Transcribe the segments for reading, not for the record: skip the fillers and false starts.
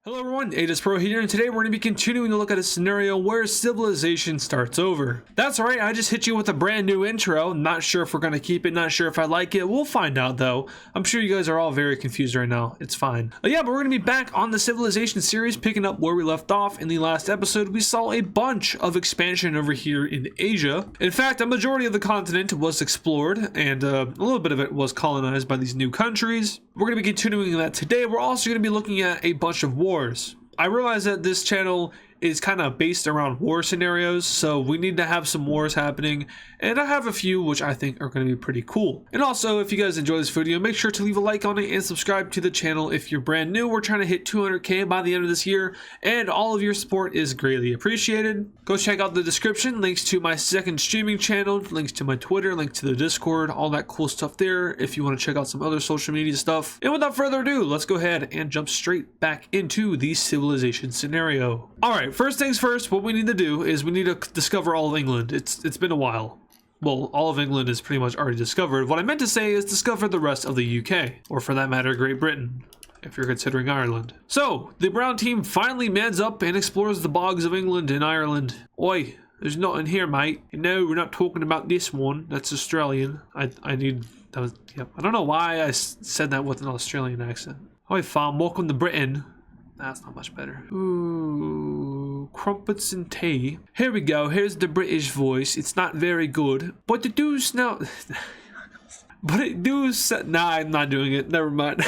Hello everyone, AdizzPro here, and today we're going to be continuing to look at a scenario where civilization starts over. That's right, I just hit you with a brand new intro. Not sure if we're going to keep it, not sure if I like it. We'll find out though. I'm sure you guys are all very confused right now. It's fine. But we're going to be back on the civilization series, picking up where we left off. In the last episode, we saw a bunch of expansion over here in Asia. In fact, a majority of the continent was explored, and a little bit of it was colonized by these new countries. We're going to be continuing that today. We're also going to be looking at a bunch of wars. I realize that this channel is kind of based around war scenarios, so we need to have some wars happening, and I have a few which I think are going to be pretty cool. And also, if you guys enjoy this video, make sure to leave a like on it and subscribe to the channel if you're brand new. We're trying to hit 200k by the end of this year, and all of your support is greatly appreciated. Go check out the description, links to my second streaming channel, links to my Twitter, link to the Discord, all that cool stuff there if you want to check out some other social media stuff. And without further ado, let's go ahead and jump straight back into the civilization scenario. Alright, first things first, what we need to do is we need to discover all of England. It's been a while. Well, all of England is pretty much already discovered. What I meant to say is discover the rest of the UK, or for that matter, Great Britain, if you're considering Ireland. So, the brown team finally mans up and explores the bogs of England and Ireland. Oi, there's nothing here, mate. No, we're not talking about this one. That's Australian. I don't know why I said that with an Australian accent. Oi, fam, welcome to Britain. That's not much better. Ooh, crumpets and tea. Here we go. Here's the British voice. It's not very good, but it does now. But it does. Nah, I'm not doing it. Never mind.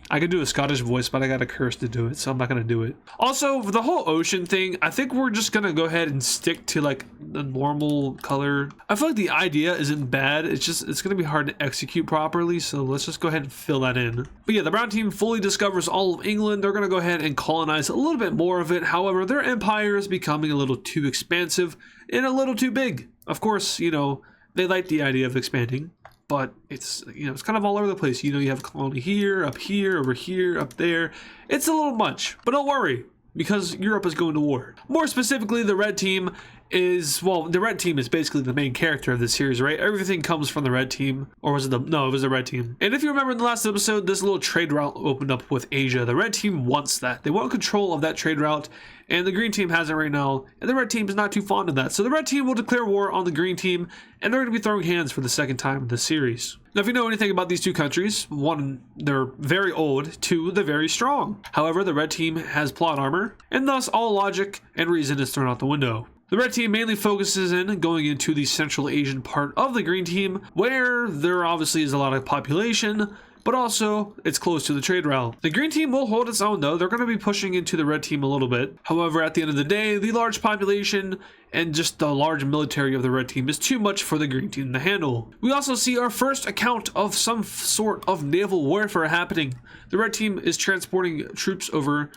I could do a Scottish voice, but I got a curse to do it, so I'm not gonna do it. Also, for the whole ocean thing, I think we're just gonna go ahead and stick to like the normal color. I feel like the idea isn't bad. It's gonna be hard to execute properly, so let's just go ahead and fill that in. But yeah, the brown team fully discovers all of England. They're gonna go ahead and colonize a little bit more of it. However, their empire is becoming a little too expansive and a little too big. Of course, you know, they like the idea of expanding, but it's, you know, it's kind of all over the place. You know, you have a colony here, over here, up there. It's a little much, but don't worry, because Europe is going to war. More specifically, the red team is, well, the red team is basically the main character of this series, right? Everything comes from the red team, or was it it was the red team. And if you remember in the last episode, this little trade route opened up with Asia. The red team wants that. They want control of that trade route, and the green team has it right now, and the red team is not too fond of that. So the red team will declare war on the green team, and they're going to be throwing hands for the second time in the series. Now, if you know anything about these two countries, one, they're very old, two, they're very strong. However, the red team has plot armor, and thus all logic and reason is thrown out the window. The red team mainly focuses in going into the Central Asian part of the green team, where there obviously is a lot of population, but also it's close to the trade route. The green team will hold its own though. They're going to be pushing into the red team a little bit. However, at the end of the day, the large population and just the large military of the red team is too much for the green team to handle. We also see our first account of some sort of naval warfare happening. The red team is transporting troops over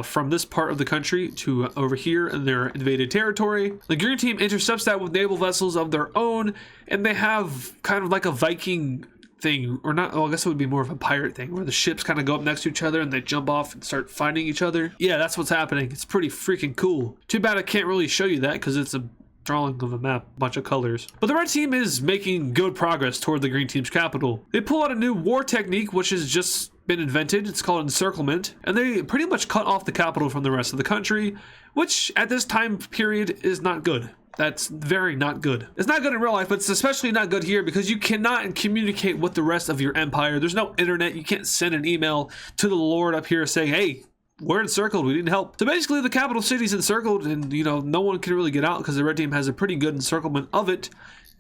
from this part of the country to over here in their invaded territory. The green team intercepts that with naval vessels of their own, and they have kind of like a Viking thing, or not, well, I guess it would be more of a pirate thing, where the ships kind of go up next to each other and they jump off and start fighting each other. Yeah, that's what's happening. It's pretty freaking cool. Too bad I can't really show you that because it's a drawing of a map, bunch of colors. But the red team is making good progress toward the green team's capital. They pull out a new war technique which has just been invented. It's called encirclement, and they pretty much cut off the capital from the rest of the country, which at this time period is not good. That's very not good. It's not good in real life, but it's especially not good here because you cannot communicate with the rest of your empire. There's no internet. You can't send an email to the Lord up here saying, hey, we're encircled, we need help. So basically the capital city's encircled, and you know, no one can really get out because the red team has a pretty good encirclement of it,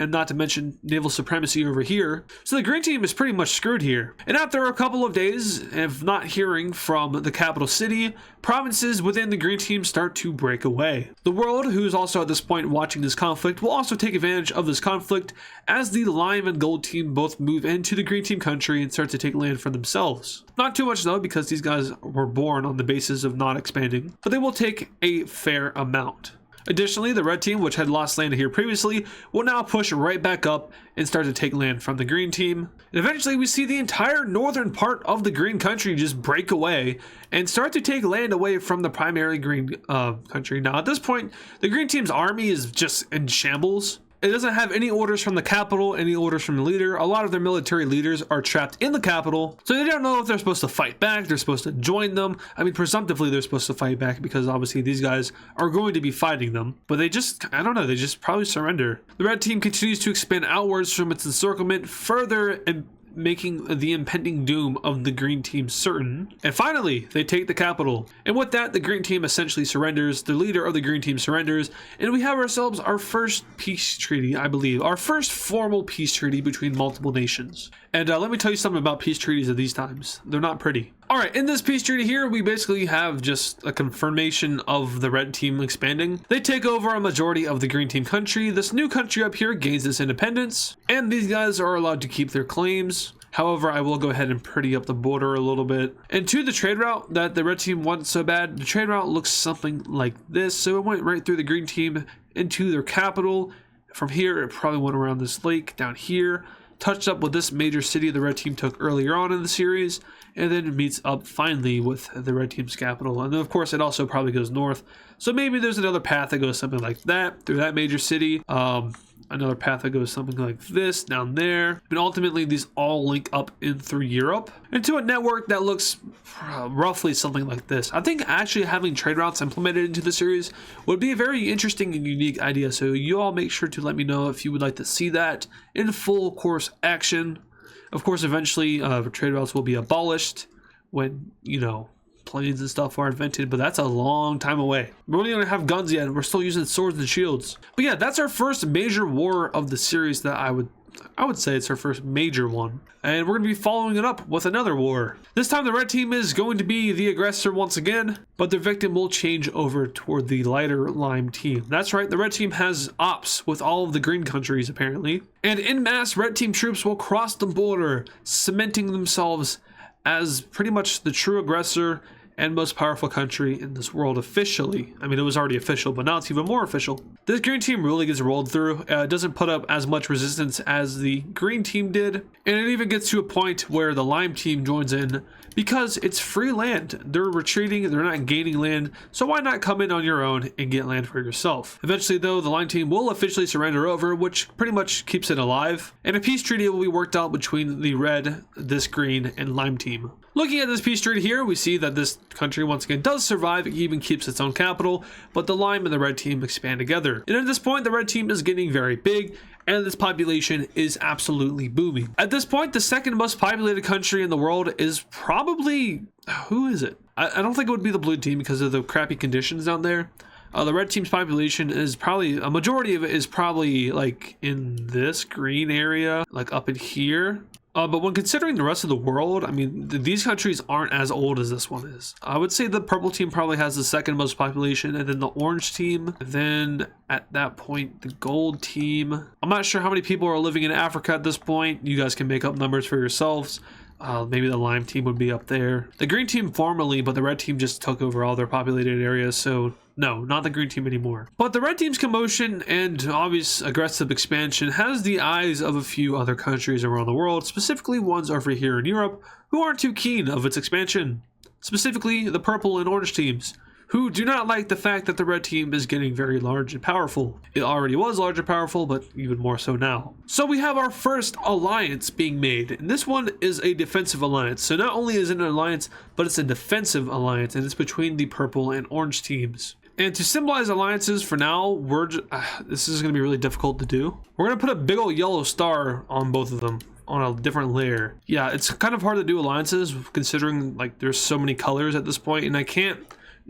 and not to mention naval supremacy over here. So the green team is pretty much screwed here. And after a couple of days of not hearing from the capital city, provinces within the green team start to break away. The world, who is also at this point watching this conflict, will also take advantage of this conflict as the lime and gold team both move into the green team country and start to take land for themselves. Not too much though, because these guys were born on the basis of not expanding, but they will take a fair amount. Additionally, the red team, which had lost land here previously, will now push right back up and start to take land from the green team. And eventually we see the entire northern part of the green country just break away and start to take land away from the primary green country. Now at this point, the green team's army is just in shambles. It doesn't have any orders from the capital, any orders from the leader. A lot of their military leaders are trapped in the capital, so they don't know if they're supposed to fight back, they're supposed to join them. I mean, presumptively they're supposed to fight back because obviously these guys are going to be fighting them, but they just, I don't know, they just probably surrender. The red team continues to expand outwards from its encirclement, further and making the impending doom of the green team certain. And finally, they take the capital. And with that, the green team essentially surrenders, the leader of the green team surrenders, and we have ourselves our first peace treaty, I believe, our first formal peace treaty between multiple nations. And let me tell you something about peace treaties of these times. They're not pretty. All right, in this peace treaty here, we basically have just a confirmation of the red team expanding. They take over a majority of the green team country. This new country up here gains its independence, and these guys are allowed to keep their claims. However, I will go ahead and pretty up the border a little bit. And to the trade route that the red team wants so bad, the trade route looks something like this. So it went right through the green team into their capital. From here, it probably went around this lake down here, touched up with this major city the red team took earlier on in the series, and then it meets up finally with the red team's capital. And then of course it also probably goes north, so maybe there's another path that goes something like that through that major city, another path that goes something like this down there, and ultimately these all link up in through Europe into a network that looks roughly something like this. I think actually having trade routes implemented into the series would be a very interesting and unique idea, so you all make sure to let me know if you would like to see that in full course action. Of course, eventually trade routes will be abolished when, you know, planes and stuff are invented, but that's a long time away. We don't even have guns yet, and we're still using swords and shields. But yeah, that's our first major war of the series that I would say it's our first major one. And we're going to be following it up with another war. This time the red team is going to be the aggressor once again, but their victim will change over toward the lighter lime team. That's right, the red team has ops with all of the green countries apparently. And en masse, red team troops will cross the border, cementing themselves as pretty much the true aggressor and most powerful country in this world officially. I mean, it was already official, but now it's even more official. This green team really gets rolled through. It doesn't put up as much resistance as the green team did, and it even gets to a point where the lime team joins in because it's free land. They're retreating, they're not gaining land, so why not come in on your own and get land for yourself? Eventually though, the lime team will officially surrender over, which pretty much keeps it alive, and a peace treaty will be worked out between the red, this green, and lime team. Looking at this peace treaty here, we see that this country once again does survive. It even keeps its own capital, but the lime and the red team expand together. And at this point, the red team is getting very big, and this population is absolutely booming. At this point, the second most populated country in the world is probably, who is it? I don't think it would be the blue team because of the crappy conditions down there. The red team's population is probably, a majority of it is probably like in this green area, like up in here. But when considering the rest of the world, I mean, these countries aren't as old as this one is. I would say the purple team probably has the second most population, and then the orange team, and then at that point, the gold team. I'm not sure how many people are living in Africa at this point. You guys can make up numbers for yourselves. Maybe the lime team would be up there. The green team formerly, but the red team just took over all their populated areas, so no, not the green team anymore. But the red team's commotion and obvious aggressive expansion has the eyes of a few other countries around the world, specifically ones over here in Europe, who aren't too keen of its expansion. Specifically, the purple and orange teams, who do not like the fact that the red team is getting very large and powerful. It already was large and powerful, but even more so now. So we have our first alliance being made, and this one is a defensive alliance. So not only is it an alliance, but it's a defensive alliance, and it's between the purple and orange teams. And to symbolize alliances for now, this is going to be really difficult to do. We're going to put a big old yellow star on both of them on a different layer. Yeah, it's kind of hard to do alliances considering like there's so many colors at this point, and I can't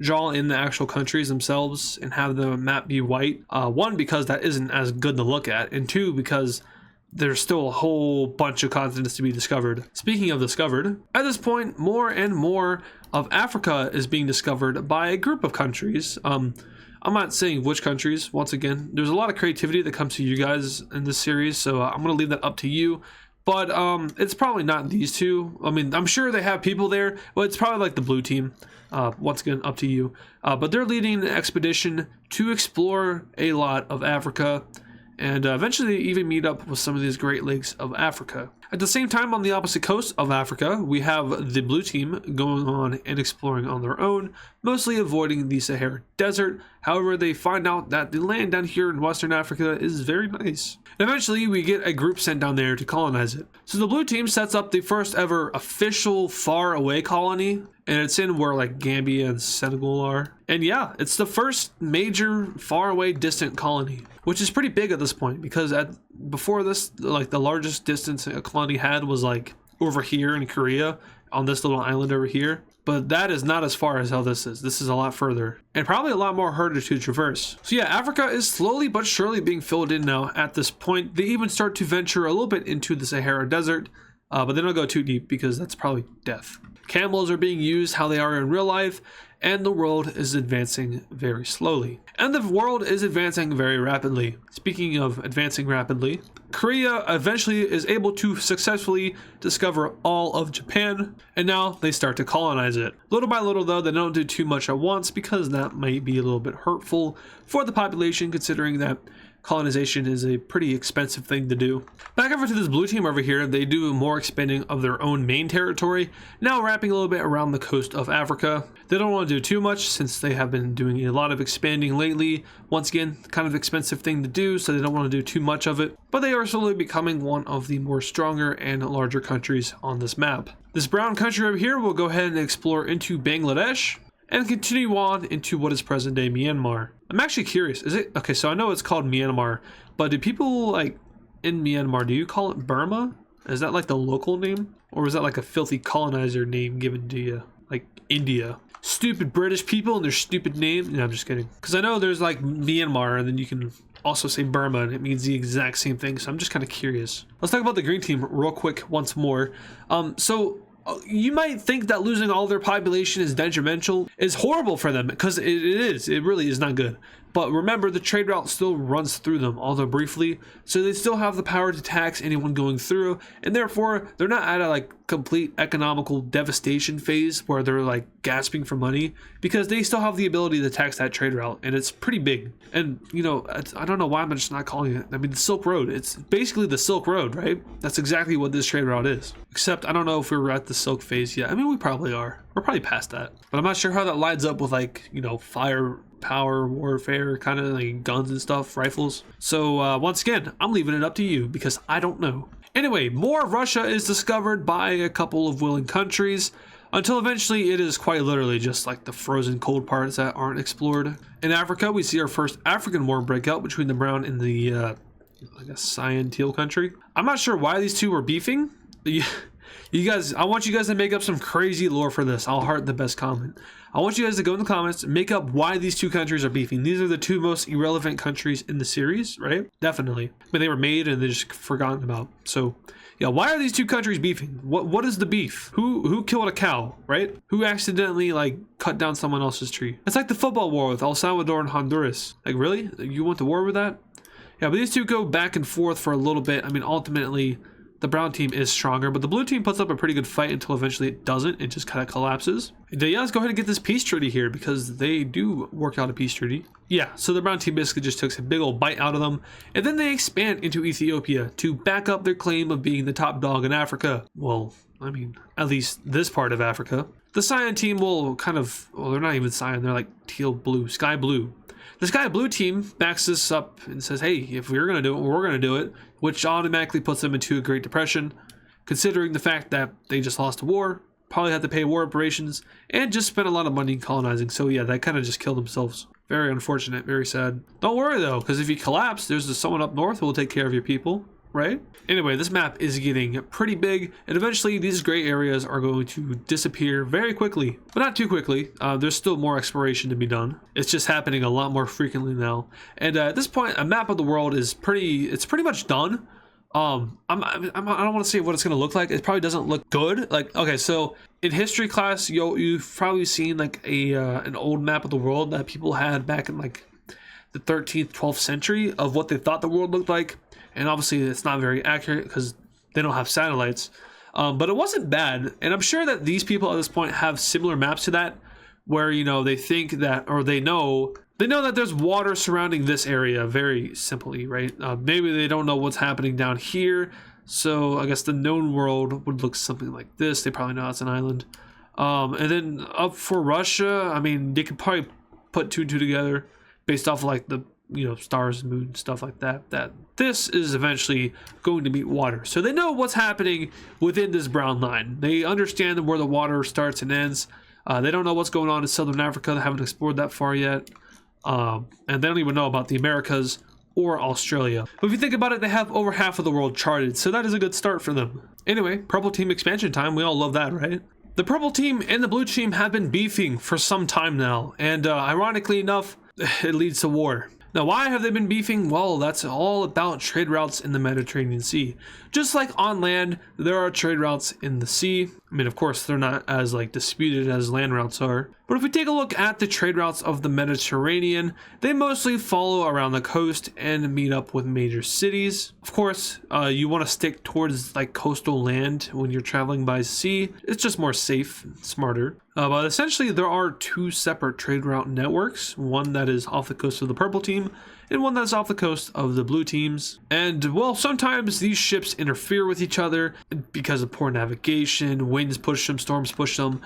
draw in the actual countries themselves and have the map be white. One, because that isn't as good to look at, and two, because there's still a whole bunch of continents to be discovered. Speaking of discovered, at this point, more and more of Africa is being discovered by a group of countries. I'm not saying which countries. Once again, there's a lot of creativity that comes to you guys in this series, so I'm going to leave that up to you. But it's probably not these two. I mean, I'm sure they have people there, but it's probably like the blue team. Once again, up to you. But they're leading an expedition to explore a lot of Africa, and eventually even meet up with some of these Great Lakes of Africa. At the same time, on the opposite coast of Africa, we have the blue team going on and exploring on their own, mostly avoiding the Sahara Desert. However, they find out that the land down here in Western Africa is very nice. And eventually, we get a group sent down there to colonize it. So the blue team sets up the first ever official far away colony, and it's in where like Gambia and Senegal are. And yeah, it's the first major far away distant colony, which is pretty big at this point because before this, like the largest distance a colony had was like over here in Korea on this little island over here. But that is not as far as how this is. This is a lot further and probably a lot more harder to traverse. So yeah, Africa is slowly but surely being filled in now at this point. They even start to venture a little bit into the Sahara Desert, but they don't go too deep because that's probably death. Camels are being used how they are in real life, and the world is advancing very slowly. And the world is advancing very rapidly. Speaking of advancing rapidly, Korea eventually is able to successfully discover all of Japan, and now they start to colonize it. Little by little though, they don't do too much at once because that might be a little bit hurtful for the population, considering that colonization is a pretty expensive thing to do. Back over to this blue team over here, they do more expanding of their own main territory, now wrapping a little bit around the coast of Africa. They don't want to do too much since they have been doing a lot of expanding lately. Once again, kind of expensive thing to do, so they don't want to do too much of it, but they are slowly becoming one of the more stronger and larger countries on this map. This brown country over here will go ahead and explore into Bangladesh and continue on into what is present day Myanmar. I'm actually curious, is it, okay, so I know it's called Myanmar, but do people like in Myanmar, do you call it Burma? Is that like the local name? Or is that like a filthy colonizer name given to you? Like India? Stupid British people and their stupid name? No, I'm just kidding. Because I know there's like Myanmar and then you can also say Burma and it means the exact same thing, so I'm just kind of curious. Let's talk about the green team real quick once more. You might think that losing all their population is detrimental, is horrible for them, because it is. It really is not good. But remember, the trade route still runs through them, although briefly, so they still have the power to tax anyone going through, and therefore they're not at a like complete economical devastation phase where they're like gasping for money, because they still have the ability to tax that trade route, and it's pretty big. And you know, I don't know why I'm just not calling it. I mean, the Silk Road. It's basically the Silk Road, right? That's exactly what this trade route is. Except I don't know if we're at the Silk phase yet. I mean, we probably are. We're probably past that, but I'm not sure how that lines up with like, you know, firepower warfare, kind of like guns and stuff, rifles. So once again, I'm leaving it up to you because I don't know. Anyway, more of Russia is discovered by a couple of willing countries until eventually it is quite literally just like the frozen cold parts that aren't explored. In Africa, we see our first African war break out between the brown and the I guess cyan teal country. I'm not sure why these two were beefing. You guys, I want you guys to make up some crazy lore for this. I'll heart the best comment. I want you guys to go in the comments and make up why these two countries are beefing. These are the two most irrelevant countries in the series, right? Definitely. But they were made and they're just forgotten about. So, yeah, why are these two countries beefing? What is the beef? Who killed a cow, right? Who accidentally like cut down someone else's tree? It's like the football war with El Salvador and Honduras. Like, really? You went to war with that? Yeah, but these two go back and forth for a little bit. I mean, ultimately, the brown team is stronger, but the blue team puts up a pretty good fight until eventually it doesn't. It just kind of collapses. And yeah, let's go ahead and get this peace treaty here because they do work out a peace treaty. Yeah, so the brown team basically just took a big old bite out of them, and then they expand into Ethiopia to back up their claim of being the top dog in Africa. Well, I mean, at least this part of Africa. The cyan team will kind of, well, they're not even cyan, they're like teal blue, sky blue. The sky blue team backs this up and says, hey, if we're going to do it, we're going to do it, which automatically puts them into a Great Depression, considering the fact that they just lost a war, probably had to pay war reparations, and just spent a lot of money colonizing. So yeah, that kind of just killed themselves. Very unfortunate, very sad. Don't worry though, because if you collapse, there's someone up north who will take care of your people, right? Anyway, this map is getting pretty big, and eventually these gray areas are going to disappear very quickly, but not too quickly. There's still more exploration to be done. It's just happening a lot more frequently now. And at this point, a map of the world is pretty much done. I don't want to say what it's going to look like. It probably doesn't look good. Like, okay, so in history class, you've probably seen like an old map of the world that people had back in like the 13th, 12th century of what they thought the world looked like. And obviously it's not very accurate because they don't have satellites. But it wasn't bad. And I'm sure that these people at this point have similar maps to that where, you know, they think that, or they know that there's water surrounding this area very simply, right? Maybe they don't know what's happening down here. So I guess the known world would look something like this. They probably know it's an island. And then up for Russia, I mean, they could probably put two and two together based off of like the, you know, stars, moon, stuff like that, that this is eventually going to meet water. So they know what's happening within this brown line. They understand where the water starts and ends. They don't know what's going on in Southern Africa. They haven't explored that far yet. And they don't even know about the Americas or Australia. But if you think about it, they have over half of the world charted. So that is a good start for them. Anyway, purple team expansion time. We all love that, right? The purple team and the blue team have been beefing for some time now. And ironically enough, it leads to war. Now, why have they been beefing? Well, that's all about trade routes in the Mediterranean Sea. Just like on land, there are trade routes in the sea. I mean, of course, they're not as like disputed as land routes are. But if we take a look at the trade routes of the Mediterranean, they mostly follow around the coast and meet up with major cities. Of course, you want to stick towards like coastal land when you're traveling by sea. It's just more safe and smarter. But essentially, there are two separate trade route networks. One that is off the coast of the purple team and one that's off the coast of the blue teams. And well, sometimes these ships interfere with each other because of poor navigation, winds push them, storms push them.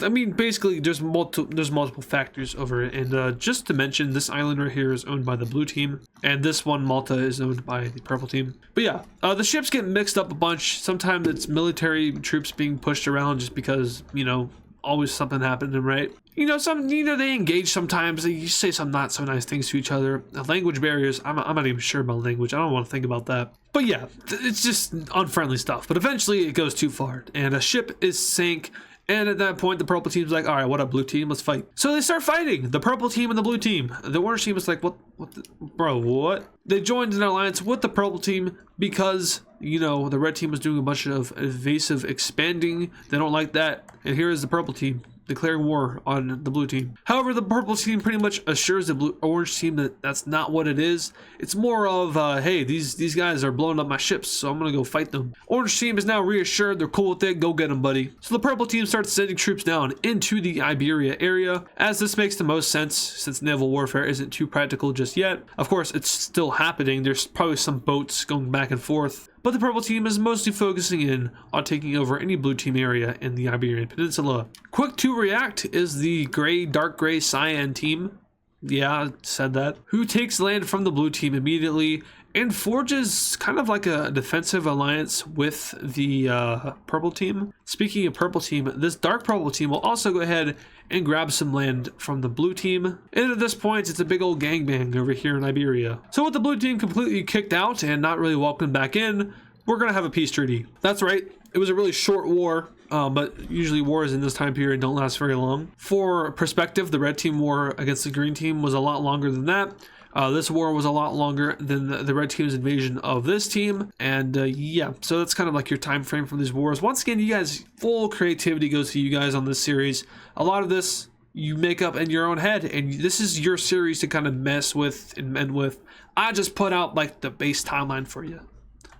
I mean, basically there's multiple factors over it. And just to mention, this island right here is owned by the blue team, and this one, Malta, is owned by the purple team. But yeah, the ships get mixed up a bunch. Sometimes it's military troops being pushed around just because, you know, always something happening, right? You know, they engage sometimes. They say some not so nice things to each other. Language barriers, I'm not even sure about language. I don't want to think about that. But yeah, it's just unfriendly stuff. But eventually it goes too far and a ship is sank. And at that point, the purple team's like, all right, what up, blue team? Let's fight. So they start fighting, the purple team and the blue team. The orange team was like, what? They joined an alliance with the purple team because, you know, the red team was doing a bunch of evasive expanding. They don't like that. And here is the purple team declaring war on the blue team. However, the purple team pretty much assures the orange team that that's not what it is. It's more of, hey, these guys are blowing up my ships, so I'm gonna go fight them. Orange team is now reassured, they're cool with it, go get them, buddy. So the purple team starts sending troops down into the Iberia area, as this makes the most sense since naval warfare isn't too practical just yet. Of course, it's still happening. There's probably some boats going back and forth, but the purple team is mostly focusing in on taking over any blue team area in the Iberian Peninsula. Quick to react is the dark gray cyan team. Yeah, I said that. Who takes land from the blue team immediately and forges kind of like a defensive alliance with the purple team. Speaking of purple team, this dark purple team will also go ahead and grab some land from the blue team. And at this point, it's a big old gangbang over here in Iberia. So with the blue team completely kicked out and not really welcomed back in, we're gonna have a peace treaty. That's right, it was a really short war, but usually wars in this time period don't last very long. For perspective, the red team war against the green team was a lot longer than that. This war was a lot longer than the red team's invasion of this team. And yeah, so that's kind of like your time frame for these wars. Once again, you guys, full creativity goes to you guys on this series. A lot of this you make up in your own head, and this is your series to kind of mess with and mend with. I just put out like the base timeline for you.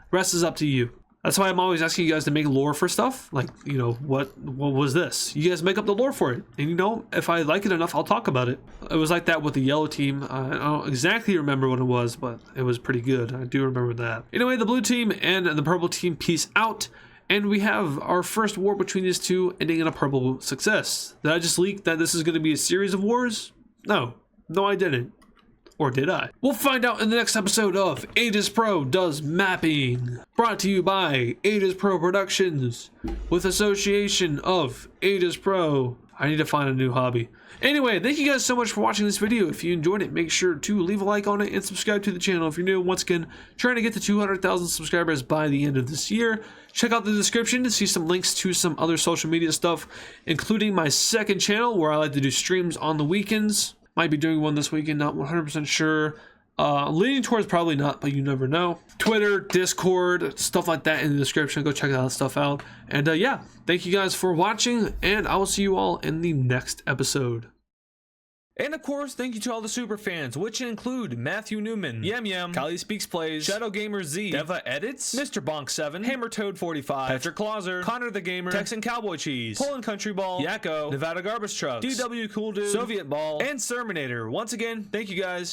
Rest is up to you. That's why I'm always asking you guys to make lore for stuff. Like, you know, what was this? You guys make up the lore for it. And you know, if I like it enough, I'll talk about it. It was like that with the yellow team. I don't exactly remember what it was, but it was pretty good. I do remember that. Anyway, the blue team and the purple team peace out. And we have our first war between these two ending in a purple success. Did I just leak that this is going to be a series of wars? No, I didn't. Or did I? We'll find out in the next episode of AdizzPro Does Mapping. Brought to you by AdizzPro Productions with association of AdizzPro. I need to find a new hobby. Anyway, thank you guys so much for watching this video. If you enjoyed it, make sure to leave a like on it and subscribe to the channel if you're new. Once again, trying to get to 200,000 subscribers by the end of this year. Check out the description to see some links to some other social media stuff, including my second channel where I like to do streams on the weekends. Might be doing one this weekend, not 100% sure. Leaning towards probably not, but you never know. Twitter, Discord, stuff like that in the description. Go check that stuff out. And yeah, thank you guys for watching, and I will see you all in the next episode. And of course, thank you to all the super fans, which include Matthew Newman, Yam, Kali Speaks Plays, Shadow Gamer Z, Deva Edits, Mr. Bonk 7, Hammer Toad 45, Patrick Clauser, Connor the Gamer, Texan Cowboy Cheese, Poland Country Ball, Yakko, Nevada Garbage Trucks, DW Cool Dude, Soviet Ball, and Serminator. Once again, thank you guys.